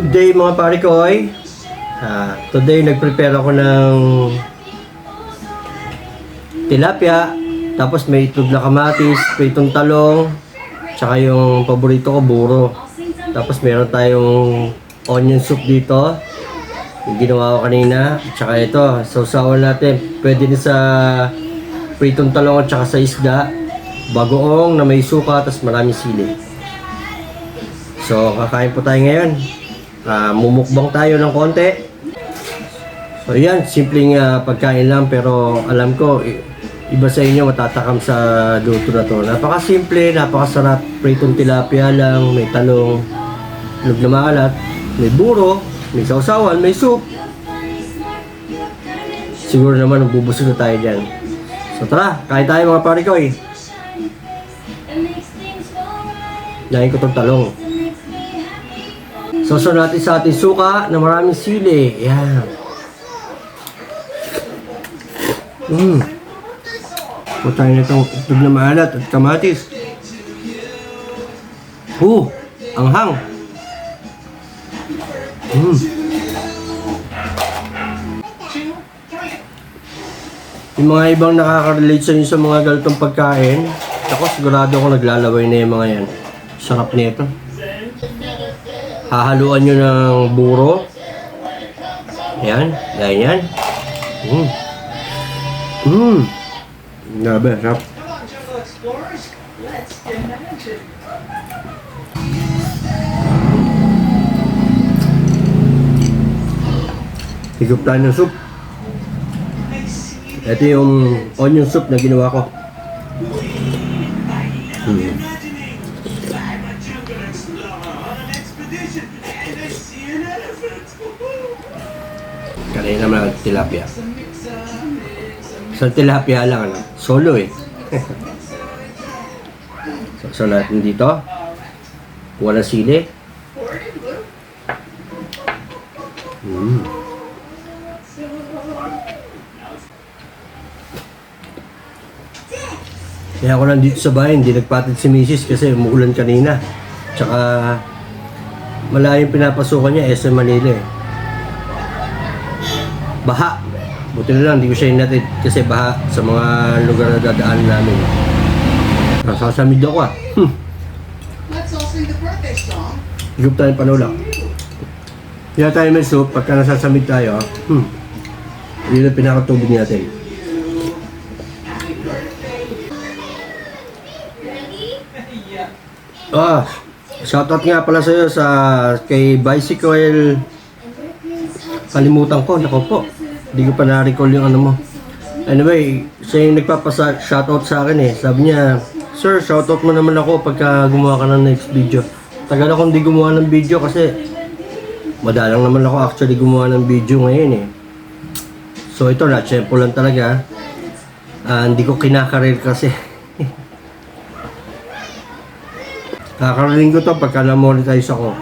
Good day mga pare ko ay. Today nag-prepare ako ng tilapia, tapos may itlog na kamatis, pritong talong, tsaka yung paborito ko buro. Tapos meron tayong onion soup dito, yung ginawa ko kanina. Tsaka ito, sausawan natin. Pwede din sa pritong talong at tsaka sa isda, bagoong na may suka, tapos maraming sili. So kakain po tayo ngayon. Mumukbang tayo ng konti. So yan, simpleng pagkain lang, pero alam ko iba sa inyo matatakam sa luto na to. Napakasimple, napakasarap. Pritong tilapia lang, may talong, itlog na maalat, may buro, may sausawan, may soup. Siguro naman bubusog na tayo dyan. So tara, kain tayo mga pare ko eh. Lain ko tong talong. Soso natin sa ating suka na maraming sili. Yan. Putayin na itong itlog na maalat at kamatis. Anghang. Yung mga ibang nakaka-relate sa inyo sa mga ganitong pagkain, ako sigurado ako naglalaway na yung mga yan. Sarap nito. Hahaluan nyo ng buro. Yan, ganyan. Grabe, sarap. Higop tayo ng soup. Ito yung onion soup na ginawa ko. Kanina naman tilapia. Sa tilapia lang, solo eh. So natin dito. Wala sili. Kaya ako nandito sa bahay, hindi nagpatid si Mrs. kasi umuulan kanina. Tsaka malayong pinapasukan niya, SM Manila eh. Baha. Buti na lang, hindi ko siya inatid kasi baha sa mga lugar na dadaan namin. Nasasamid ako ah. Higup tayo panulak. Kaya tayo may soup, pagka nasasamid tayo, yun ang pinakatubig natin. Shoutout nga pala sa'yo kay Bicycle. Kalimutan ko, nako po. Hindi ko pa na-recall yung ano mo. Anyway, siya yung nagpapa-shoutout sa akin eh. Sabi niya, "Sir, shoutout mo naman ako pagka gumawa ka ng next video." Tagal akong hindi gumawa ng video kasi madalang naman ako actually gumawa ng video ngayon eh. So ito na, tsempo lang talaga. Hindi ko kinakarir kasi. Kakaririn ko to pagka na-monetize ako.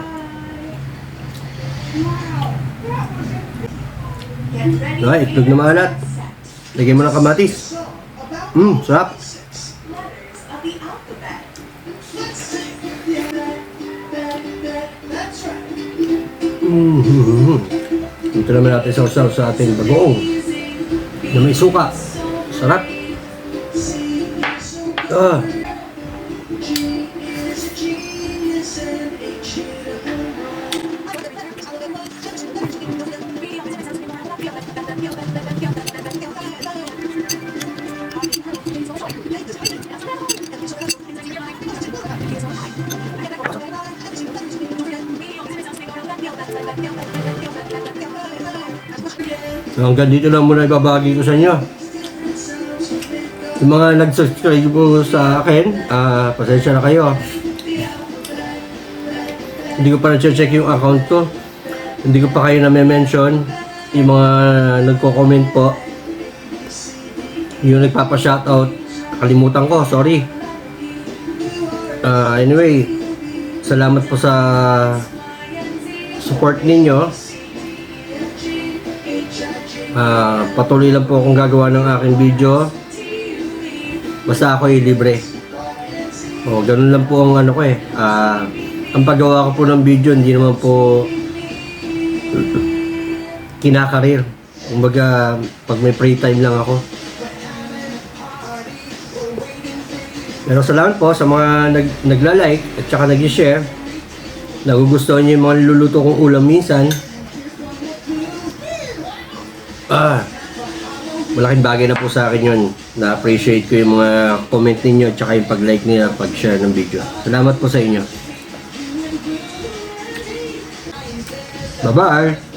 Itlog na maalat. Lagyan mo ng kamatis. Sarap. Ito naman natin sausaw sa ating bagoong na may suka. Sarap. So hanggang dito lang muna ibabagi ko sa inyo. Yung mga nag-subscribe po sa akin, pasensya na kayo. Hindi ko pa na-check yung account ko. Hindi ko pa kayo na-mention. Yung mga nagko-comment po, yung nagpapa-shoutout, kalimutan ko, sorry. Anyway, salamat po sa support ninyo. Patuloy lang po akong gagawa ng aking video. Basta ako libre. Ganun lang po ang ano ko eh. Ang paggawa ko po ng video, hindi naman po kinakarir. Kumbaga, pag may free time lang ako. Pero salamat po sa mga nagla-like at saka nag-share. Nagugustuhan niyo yung mga niluluto kong ulam minsan. Malaking bagay na po sa akin yun. Na-appreciate ko yung mga comment ninyo at saka yung pag-like niyo at pag-share ng video. Salamat po sa inyo. Bye-bye!